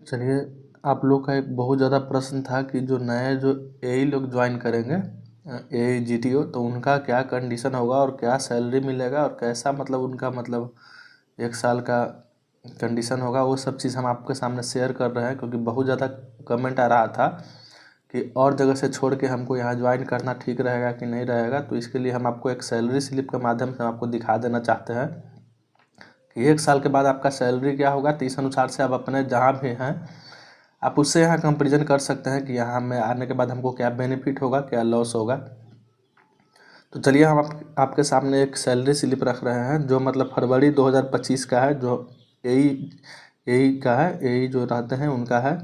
चलिए, आप लोग का एक बहुत ज़्यादा प्रश्न था कि जो नए जो एई लोग ज्वाइन करेंगे एई जीटीओ, तो उनका क्या कंडीशन होगा और क्या सैलरी मिलेगा और कैसा मतलब उनका मतलब 1 साल का कंडीशन होगा। वो सब चीज़ हम आपके सामने शेयर कर रहे हैं, क्योंकि बहुत ज़्यादा कमेंट आ रहा था कि और जगह से छोड़ के हमको यहाँ ज्वाइन करना ठीक रहेगा कि नहीं रहेगा। तो इसके लिए हम आपको एक सैलरी स्लिप के माध्यम से आपको दिखा देना चाहते हैं कि 1 साल के बाद आपका सैलरी क्या होगा। तो इस अनुसार से आप अपने जहाँ भी हैं आप उससे यहाँ कंपेरिजन कर सकते हैं कि यहाँ में आने के बाद हमको क्या बेनिफिट होगा, क्या लॉस होगा। तो चलिए, हम आपके सामने एक सैलरी स्लिप रख रहे हैं जो मतलब फरवरी 2025 का है, जो एई एई का है। एई जो रहते हैं उनका है,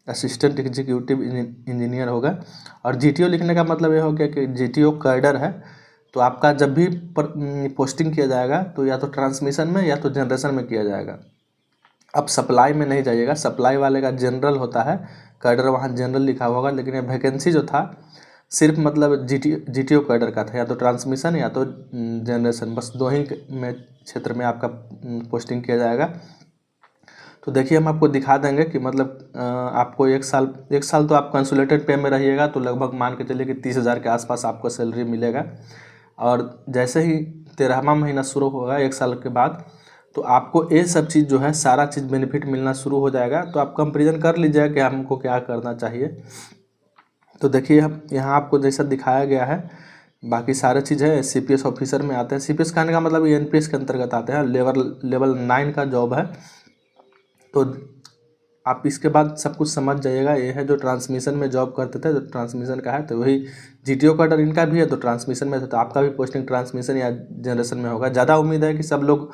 असिस्टेंट एग्जीक्यूटिव इंजीनियर होगा। और जीटीओ लिखने का मतलब ये हो गया कि जीटीओ कैडर है। तो आपका जब भी पोस्टिंग किया जाएगा तो या तो ट्रांसमिशन में या तो जनरेशन में किया जाएगा। अब सप्लाई में नहीं जाइएगा, सप्लाई वाले का जनरल होता है, कैडर वहाँ जनरल लिखा होगा। लेकिन ये वैकेंसी जो था सिर्फ मतलब जीटीओ कैडर का था, या तो ट्रांसमिशन या तो जनरेशन, बस दो ही में क्षेत्र में आपका पोस्टिंग किया जाएगा। तो देखिए, हम आपको दिखा देंगे कि मतलब आपको 1 साल तो आप कंसुलेटेड पे में रहिएगा, तो लगभग मान के चलिए कि 30,000 के आसपास आपको सैलरी मिलेगा। और जैसे ही 13वां महीना शुरू होगा 1 साल के बाद, तो आपको ये सब चीज़ जो है सारा चीज़ बेनिफिट मिलना शुरू हो जाएगा। तो आप कंपेरिजन कर लीजिएगा कि हमको क्या करना चाहिए। तो देखिए, हम यहाँ आपको जैसा दिखाया गया है, बाकी सारे चीज़ है। सीपीएस ऑफिसर में आते हैं। सीपीएस कहने का मतलब एनपीएस के अंतर्गत आते हैं। लेवल 9 का जॉब है। तो आप इसके बाद सब कुछ समझ जाइएगा। ये है जो ट्रांसमिशन में जॉब करते थे, जो ट्रांसमिशन का है, तो वही जीटीओ कैडर इनका भी है। तो ट्रांसमिशन में था, तो आपका भी पोस्टिंग ट्रांसमिशन या जनरेशन में होगा। ज़्यादा उम्मीद है कि सब लोग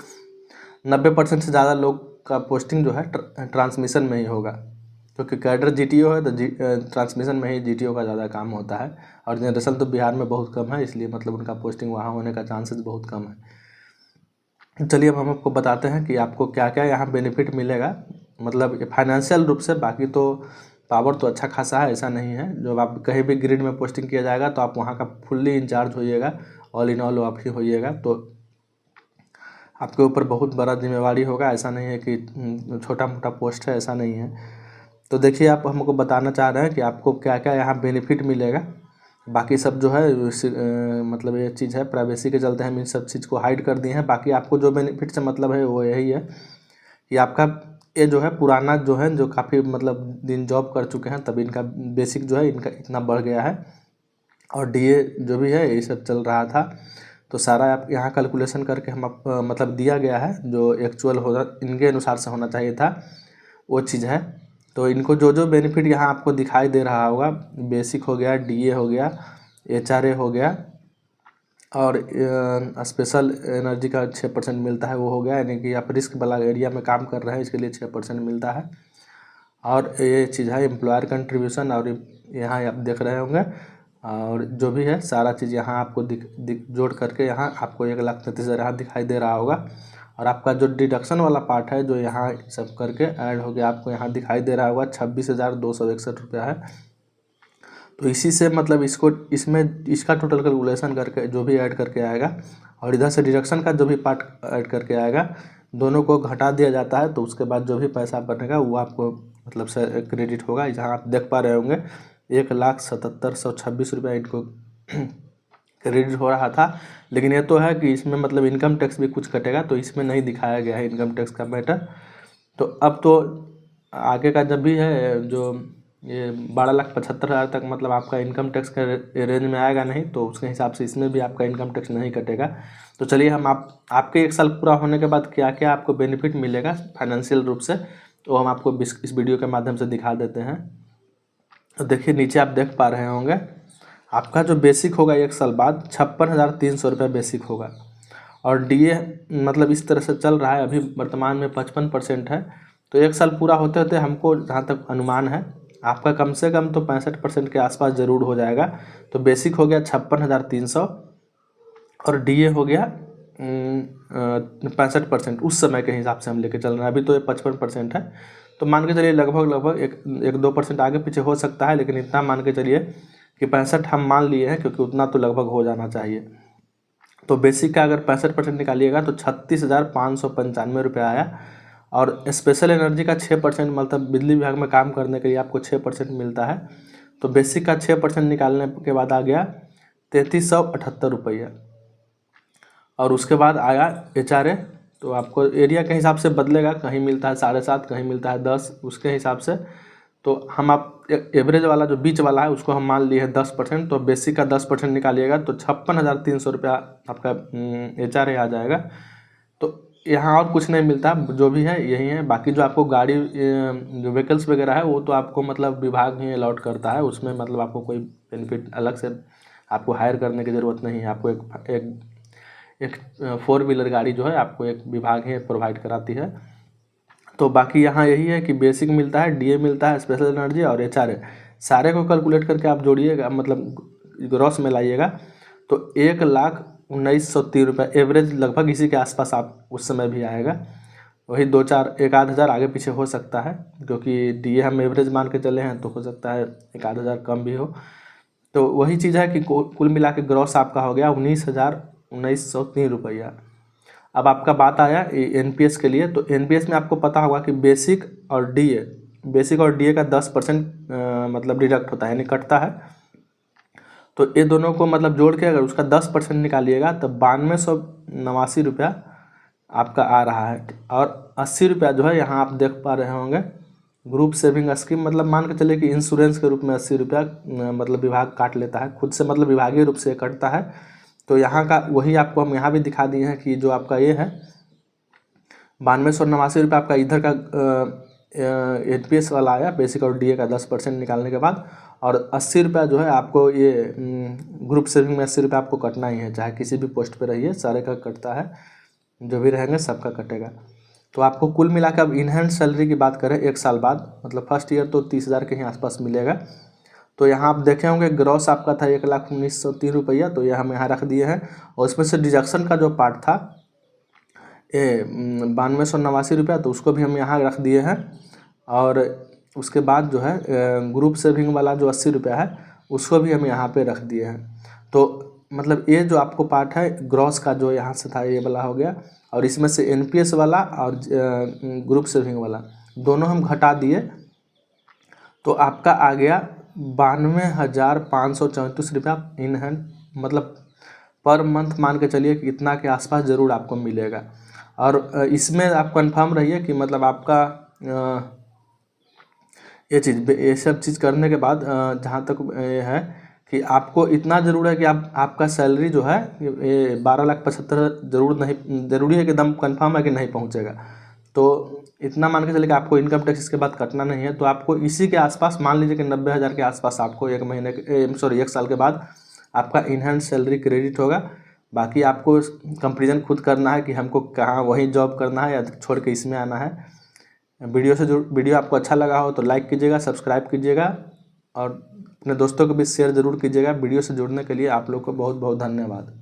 90% से ज़्यादा लोग का पोस्टिंग जो है ट्रांसमिशन में ही होगा, क्योंकि कैडर जीटीओ है तो ट्रांसमिशन में ही जीटीओ का ज़्यादा काम होता है। और जनरेशन तो बिहार में बहुत कम है, इसलिए मतलब उनका पोस्टिंग वहाँ होने का चांसेस बहुत कम है। चलिए, अब हम आपको बताते हैं कि आपको क्या क्या यहाँ बेनिफिट मिलेगा, मतलब फाइनेंशियल रूप से। बाकी तो पावर तो अच्छा खासा है, ऐसा नहीं है। जब आप कहीं भी ग्रिड में पोस्टिंग किया जाएगा तो आप वहाँ का फुल्ली इंचार्ज होइएगा, ऑल इन ऑल आप ही होइएगा। तो आपके ऊपर बहुत बड़ा जिम्मेवारी होगा, ऐसा नहीं है कि छोटा मोटा पोस्ट है, ऐसा नहीं है। तो देखिए, आप हमको बताना चाह रहे हैं कि आपको क्या क्या यहाँ बेनिफिट मिलेगा। बाकी सब जो है मतलब ये चीज़ है, प्राइवेसी के चलते हम इन सब चीज़ को हाइड कर दिए हैं। बाकी आपको जो बेनिफिट से मतलब है वो यही है कि आपका ये जो है पुराना जो है, जो काफ़ी मतलब दिन जॉब कर चुके हैं, तब इनका बेसिक जो है इनका इतना बढ़ गया है। और डीए जो भी है ये सब चल रहा था, तो सारा आप यहाँ कैलकुलेशन करके हम मतलब दिया गया है जो एक्चुअल होगा इनके अनुसार से होना चाहिए था, वो चीज़ है। तो इनको जो जो बेनिफिट यहाँ आपको दिखाई दे रहा होगा, बेसिक हो गया, डीए हो गया, एचआरए हो गया, और स्पेशल एनर्जी का 6% मिलता है, वो हो गया। यानी कि आप रिस्क वाला एरिया में काम कर रहे हैं, इसके लिए 6% मिलता है। और ये चीज़ है एम्प्लॉयर कंट्रीब्यूशन, और यहाँ आप देख रहे होंगे। और जो भी है सारा चीज़ यहाँ आपको जोड़ करके यहाँ आपको 1,33,000 यहाँ दिखाई दे रहा होगा। और आपका जो डिडक्शन वाला पार्ट है जो यहाँ सब करके ऐड हो गया, आपको यहाँ दिखाई दे रहा होगा 26,261 रुपया है। तो इसी से मतलब इसमें इसका टोटल कैलकुलेशन करके जो भी ऐड करके आएगा, और इधर से डिडक्शन का जो भी पार्ट ऐड करके आएगा, दोनों को घटा दिया जाता है। तो उसके बाद जो भी पैसा बनेगा वो आपको मतलब से क्रेडिट होगा। जहाँ आप देख पा रहे होंगे 1,77,126 रुपया इनको क्रेडिट हो रहा था। लेकिन ये तो है कि इसमें मतलब इनकम टैक्स भी कुछ कटेगा, तो इसमें नहीं दिखाया गया है इनकम टैक्स का मैटर। तो अब तो आगे का जब भी है जो ये 12,75,000 तक मतलब आपका इनकम टैक्स के रेंज में आएगा नहीं, तो उसके हिसाब से इसमें भी आपका इनकम टैक्स नहीं कटेगा। तो चलिए, हम आपके 1 साल पूरा होने के बाद क्या क्या आपको बेनिफिट मिलेगा फाइनेंशियल रूप से, तो हम आपको इस वीडियो के माध्यम से दिखा देते हैं। तो देखिए, नीचे आप देख पा रहे होंगे आपका जो बेसिक होगा 1 साल बाद 56,300 रुपये बेसिक होगा। और डीए मतलब इस तरह से चल रहा है, अभी वर्तमान में 55% है। तो 1 साल पूरा होते होते हमको जहाँ तक अनुमान है आपका कम से कम तो 65% के आसपास ज़रूर हो जाएगा। तो बेसिक हो गया 56,300, और डीए हो गया 65%। उस समय के हिसाब से हम लेके चल रहे हैं, अभी तो ये 55% है। तो मान के चलिए लगभग 1-2% आगे पीछे हो सकता है, लेकिन इतना मान के चलिए कि 65 हम मान लिए हैं, क्योंकि उतना तो लगभग हो जाना चाहिए। तो बेसिक का अगर 65% निकालिएगा तो 36,595 रुपये आया। और स्पेशल एनर्जी का 6% मतलब बिजली विभाग में काम करने के लिए आपको 6% मिलता है। तो बेसिक का 6% निकालने के बाद आ गया 3378 रुपया। और उसके बाद आया HRA, तो आपको एरिया के हिसाब से बदलेगा, कहीं मिलता है 7.5, कहीं मिलता है 10, उसके हिसाब से। तो हम आप एवरेज वाला जो बीच वाला है उसको हम मान लिए हैं 10%, तो बेसिक का 10% निकालिएगा तो 56,300 रुपया आपका HRA आ जाएगा। तो यहाँ और कुछ नहीं मिलता, जो भी है यही है। बाकी जो आपको गाड़ी जो व्हीकल्स वगैरह है वो तो आपको मतलब विभाग ही अलॉट करता है, उसमें मतलब आपको कोई बेनिफिट अलग से आपको हायर करने की ज़रूरत नहीं है। आपको एक 4 व्हीलर गाड़ी जो है आपको एक विभाग ही प्रोवाइड कराती है। तो बाकी यहाँ यही है कि बेसिक मिलता है, DA मिलता है, स्पेशल एनर्जी और HRA, सारे को कैलकुलेट करके आप जोड़िएगा, मतलब ग्रॉस में लाइएगा तो 1,19,30 रुपये एवरेज लगभग इसी के आसपास आप उस समय भी आएगा। वही 2-4 एक आध हज़ार आगे पीछे हो सकता है, क्योंकि DA हम एवरेज मान के चले हैं तो हो सकता है एक आध हज़ार कम भी हो। तो वही चीज़ है कि कुल मिला के ग्रॉस आपका हो गया 19,1903 रुपया। अब आपका बात आया NPS के लिए। तो NPS में आपको पता होगा कि बेसिक और DA का 10% मतलब डिडक्ट होता है, यानी कटता है। तो ये दोनों को मतलब जोड़ के अगर उसका 10% निकालिएगा तो 9289 रुपया आपका आ रहा है। और 80 रुपया जो है यहाँ आप देख पा रहे होंगे ग्रुप सेविंग स्कीम, मतलब मान के चलिए कि इंश्योरेंस के रूप में 80 रुपया मतलब विभाग काट लेता है खुद से, मतलब विभागीय रूप से कटता है। तो यहाँ का वही आपको हम यहाँ भी दिखा दिए हैं कि जो आपका ये है 9289 रुपये आपका इधर का NPS वाला आया, बेसिक और DA का 10% निकालने के बाद। और 80 रुपया जो है आपको ये ग्रुप सेविंग में 80 रुपया आपको कटना ही है, चाहे किसी भी पोस्ट पे रहिए, सारे का कटता है, जो भी रहेंगे सबका कटेगा। तो आपको कुल मिला के अब इनहैंड सैलरी की बात करें 1 साल बाद, मतलब फर्स्ट ईयर तो 30,000 के ही आसपास मिलेगा। तो यहाँ आप देखे होंगे ग्रॉस आपका था 1,1903 रुपया, तो यह हम यहाँ रख दिए हैं। और उसमें से डिडक्शन का जो पार्ट था 9289 रुपया, तो उसको भी हम यहाँ रख दिए हैं। और उसके बाद जो है ग्रुप सेविंग वाला जो 80 रुपया है उसको भी हम यहाँ पे रख दिए हैं। तो मतलब ये जो आपको पार्ट है ग्रॉस का जो यहाँ से था ये वाला हो गया, और इसमें से NPS वाला और ग्रुप सेविंग वाला दोनों हम घटा दिए, तो आपका आ गया 92,534 रुपया इन हैंड, मतलब पर मंथ मान के चलिए कि इतना के आसपास ज़रूर आपको मिलेगा। और इसमें आप कंफर्म रहिए कि मतलब आपका ये सब चीज़ करने के बाद जहाँ तक ये है कि आपको इतना ज़रूर है कि आपका सैलरी जो है ये 12,75,000 ज़रूरी है कि एकदम कंफर्म है कि नहीं पहुँचेगा। तो इतना मान के चलिए कि आपको इनकम टैक्स इसके बाद कटना नहीं है। तो आपको इसी के आसपास मान लीजिए कि 90,000 के आसपास आपको 1 साल के बाद आपका इनहैंड सैलरी क्रेडिट होगा। बाकी आपको कंपेरिजन खुद करना है कि हमको कहाँ वहीं जॉब करना है या छोड़ के इसमें आना है। वीडियो आपको अच्छा लगा हो तो लाइक कीजिएगा, सब्सक्राइब कीजिएगा और अपने दोस्तों को भी शेयर ज़रूर कीजिएगा। वीडियो से जुड़ने के लिए आप लोग को बहुत बहुत धन्यवाद।